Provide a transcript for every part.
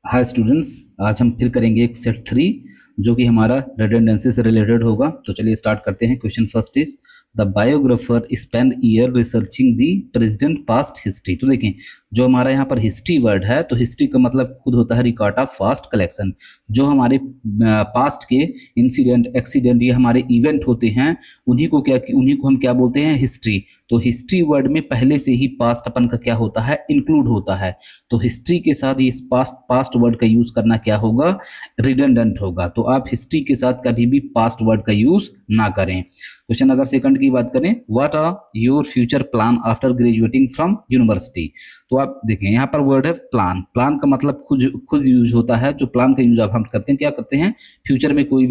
Hi students, आज हम फिर करेंगे एक सेट 3 जो कि हमारा रिडंडेंसी से रिलेटेड होगा। तो चलिए स्टार्ट करते हैं। Question first is the biographer spend year researching the president past history. तो देखें, जो हमारा यहाँ पर हिस्ट्री वर्ड है, तो हिस्ट्री का मतलब खुद होता है रिकॉर्ड ऑफ पास्ट कलेक्शन। जो हमारे पास्ट के इंसिडेंट, एक्सीडेंट या हमारे इवेंट होते हैं, उन्हीं को हम क्या बोलते हैं, हिस्ट्री। तो हिस्ट्री वर्ड में पहले से ही पास्ट अपन का क्या होता है, इंक्लूड होता है। तो हिस्ट्री के साथ ये पास्ट वर्ड का यूज करना क्या होगा, रिडंडेंट होगा। तो आप हिस्ट्री के साथ कभी भी पास्ट वर्ड का यूज ना करें। क्वेश्चन अगर सेकंड की बात करें, what are your future plan after graduating from university. तो आप देखें यहाँ पर वर्ड है प्लान। प्लान का मतलब खुद खुद यूज होता है। जो प्लान का यूज आप हम करते हैं, क्या करते हैं, फ्यूचर में कोई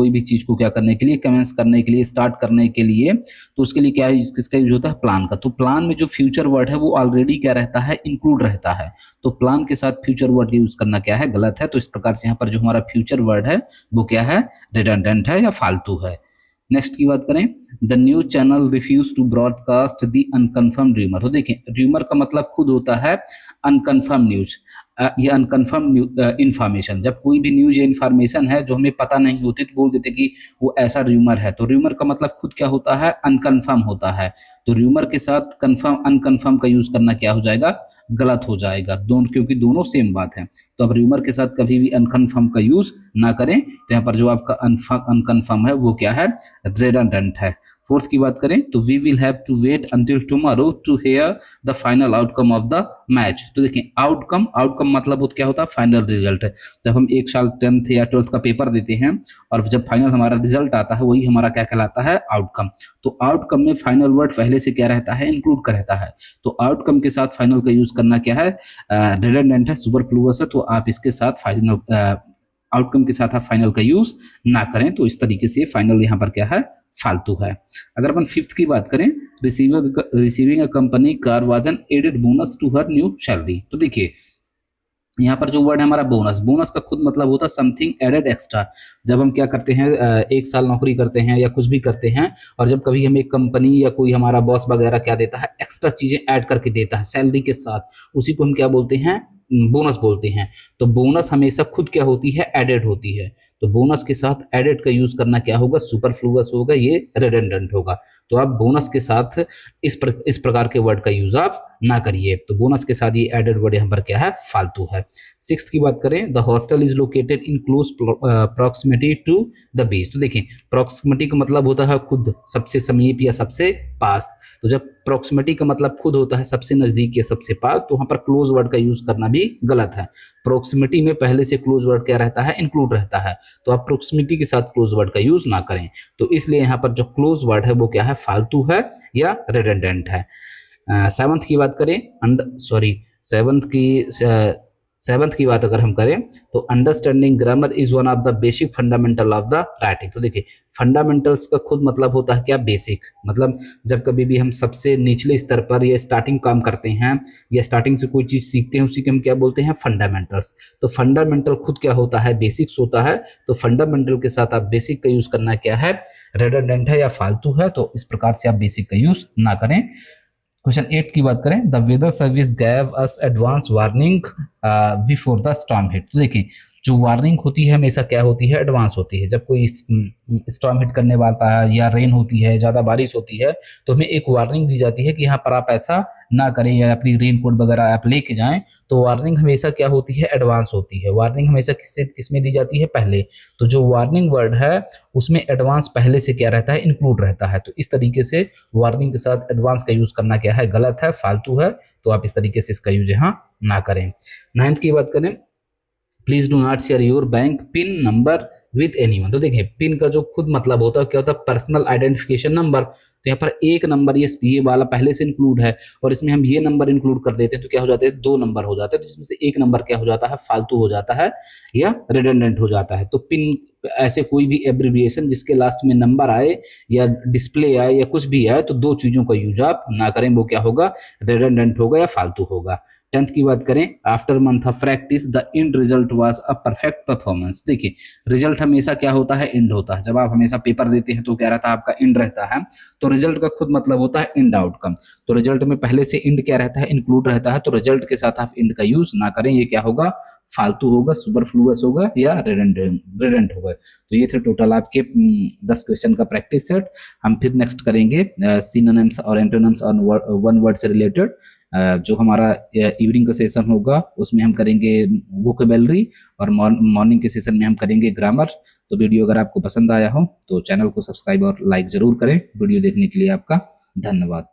भी चीज को क्या करने के लिए, कमेंस करने के लिए, स्टार्ट करने के लिए, तो उसके लिए क्या किसका यूज होता है, प्लान का। तो प्लान में जो फ्यूचर वर्ड है वो ऑलरेडी क्या रहता है, इंक्लूड रहता है। तो प्लान के साथ फ्यूचर वर्ड यूज करना क्या है, गलत है। तो इस प्रकार से यहाँ पर जो हमारा फ्यूचर वर्ड है वो क्या है, रिडंडेंट है या फालतू है। नेक्स्ट की बात करें, the news channel refuse to broadcast the unconfirmed rumour. तो देखें, र्यूमर का मतलब खुद होता है अनकन्फर्म न्यूज या अनकन्फर्म इंफॉर्मेशन। जब कोई भी न्यूज या इंफॉर्मेशन है जो हमें पता नहीं होती, तो बोल देते कि वो ऐसा र्यूमर है। तो र्यूमर का मतलब खुद क्या होता है, अनकन्फर्म होता है। तो र्यूमर के साथ कन्फर्म अनकन्फर्म का यूज करना क्या हो जाएगा, गलत हो जाएगा। दोनों, क्योंकि दोनों सेम बात है। तो अब र्यूमर के साथ कभी भी अनकन्फर्म का यूज ना करें। तो यहाँ पर जो आपका अनकन्फर्म है वो क्या है, रिडंडेंट है। फोर्थ की बात करें तो we will have to wait until tomorrow to hear the final outcome of the match. तो देखें, आउटकम आउटकम मतलब क्या होता है, फाइनल रिजल्ट है। जब हम एक साल 10th या 12th का पेपर देते हैं और जब फाइनल हमारा रिजल्ट आता है, वही हमारा क्या कहलाता है, आउटकम। तो आउटकम में फाइनल वर्ड पहले से क्या रहता है, इंक्लूड का रहता है। तो आउटकम के साथ फाइनल का यूज करना क्या है, रिडंडेंट है, सुपरफ्लूअस है। तो आप इसके साथ फाइनल, आउटकम के साथ आप फाइनल का यूज ना करें। तो इस तरीके से फाइनल यहाँ पर क्या है, फालतू है। अगर अपन फिफ्थ की बात करें, receiving a company car was an added bonus to her new salary. तो देखिए, यहाँ पर जो वर्ड है हमारा बोनस, बोनस का खुद मतलब होता है समथिंग एडेड एक्स्ट्रा। जब हम क्या करते हैं, एक साल नौकरी करते हैं या कुछ भी करते हैं, और जब कभी हमें कंपनी या कोई हमारा बॉस वगैरह क्या देता है, एक्स्ट्रा चीजें ऐड करके देता है सैलरी के साथ, उसी को हम क्या बोलते हैं, बोनस बोलते हैं। तो बोनस हमेशा खुद क्या होती है, एडेड होती है। तो बोनस के साथ एडेड का यूज करना क्या होगा, सुपरफ्लूअस होगा, ये रिडंडेंट होगा। तो आप बोनस के साथ इस प्रकार के वर्ड का यूज आप ना करिए। तो बोनस के साथ ये एडेड वर्ड यहाँ पर क्या है, फालतू है। सिक्स्थ की बात करें, the hostel is located in close proximity to the beach. तो देखिए, प्रॉक्सिमिटी का मतलब होता है खुद, सबसे समीप या सबसे पास। तो जब प्रॉक्सिमिटी का मतलब खुद होता है सबसे नजदीक या सबसे पास, तो वहां पर क्लोज वर्ड का यूज करना भी गलत है। प्रॉक्सिमिटी में पहले से क्लोज वर्ड क्या रहता है, इंक्लूड रहता है। तो आप प्रॉक्सिमिटी के साथ क्लोज वर्ड का यूज ना करें। तो इसलिए यहाँ पर जो क्लोज वर्ड है वो क्या है, फालतू है या रिडंडेंट है। सेवंथ की बात करें, सेवंथ की सेवंथ की बात अगर हम करें, तो understanding grammar is one of the basic fundamental of the writing. तो देखिए, फंडामेंटल्स का खुद मतलब होता है क्या, बेसिक। मतलब जब कभी भी हम सबसे निचले स्तर पर या स्टार्टिंग काम करते हैं या स्टार्टिंग से कोई चीज सीखते हैं, उसी के हम क्या बोलते हैं, फंडामेंटल्स। तो फंडामेंटल खुद क्या होता है, बेसिक्स होता है। तो फंडामेंटल के साथ आप बेसिक का यूज करना क्या है, रिडंडेंट है या फालतू है। तो इस प्रकार से आप बेसिक का यूज ना करें। क्वेश्चन 8 की बात करें, the weather service gave us advance warning before the storm hit. तो देखिए, जो वार्निंग होती है हमेशा क्या होती है, एडवांस होती है। जब कोई स्टॉर्म हिट करने वाला है या रेन होती है, ज़्यादा बारिश होती है, तो हमें एक वार्निंग दी जाती है कि यहाँ पर आप ऐसा ना करें या अपनी रेन कोट वगैरह आप लेके जाएं। तो वार्निंग हमेशा क्या होती है, एडवांस होती है। वार्निंग हमेशा किसमें दी जाती है, पहले। तो जो वार्निंग वर्ड है उसमें एडवांस पहले से क्या रहता है, इंक्लूड रहता है। तो इस तरीके से वार्निंग के साथ एडवांस का यूज करना क्या है, गलत है, फालतू है। तो आप इस तरीके से इसका यूज यहाँ ना करें। नाइन्थ की बात करें, please do not share your bank pin number with anyone. तो देखिए, पिन का जो खुद मतलब होता है क्या होता है, पर्सनल आइडेंटिफिकेशन नंबर। तो यहाँ पर एक नंबर ये वाला पहले से इंक्लूड है, और इसमें हम ये नंबर इंक्लूड कर देते हैं, तो क्या हो जाते हैं, दो नंबर हो जाते हैं। तो इसमें से एक नंबर क्या हो जाता है, फालतू हो जाता है या रिडंडेंट हो जाता है। तो पिन, ऐसे कोई भी एब्रिविएशन जिसके लास्ट में नंबर आए या डिस्प्ले आए या कुछ भी आए, तो दो चीजों का यूज आप ना करें। वो क्या होगा, रिडंडेंट होगा या फालतू होगा। 10th की बात करें, after month of practice the end result was a perfect performance. देखिए रिजल्ट हमेशा क्या होता है, एंड होता है। जब आप हमेशा पेपर देते हैं तो क्या रहता है, आपका एंड रहता है। तो रिजल्ट का खुद मतलब होता है एंड आउटकम। तो रिजल्ट में पहले से एंड क्या रहता है, इंक्लूड रहता है। तो रिजल्ट के साथ आप एंड का यूज ना करें, ये क्या होगा, फालतू होगा, सुपरफ्लूअस होगा या रिडेंडेंट होगा। तो ये थे टोटल आपके 10 क्वेश्चन का प्रैक्टिस सेट। हम फिर नेक्स्ट करेंगे सिनोनिम्स और एंटोनिम्स और वन वर्ड से रिलेटेड। जो हमारा इवनिंग का सेशन होगा उसमें हम करेंगे वोकेबलरी, और मॉर्निंग के सेशन में हम करेंगे ग्रामर। तो वीडियो अगर आपको पसंद आया हो तो चैनल को सब्सक्राइब और लाइक जरूर करें। वीडियो देखने के लिए आपका धन्यवाद।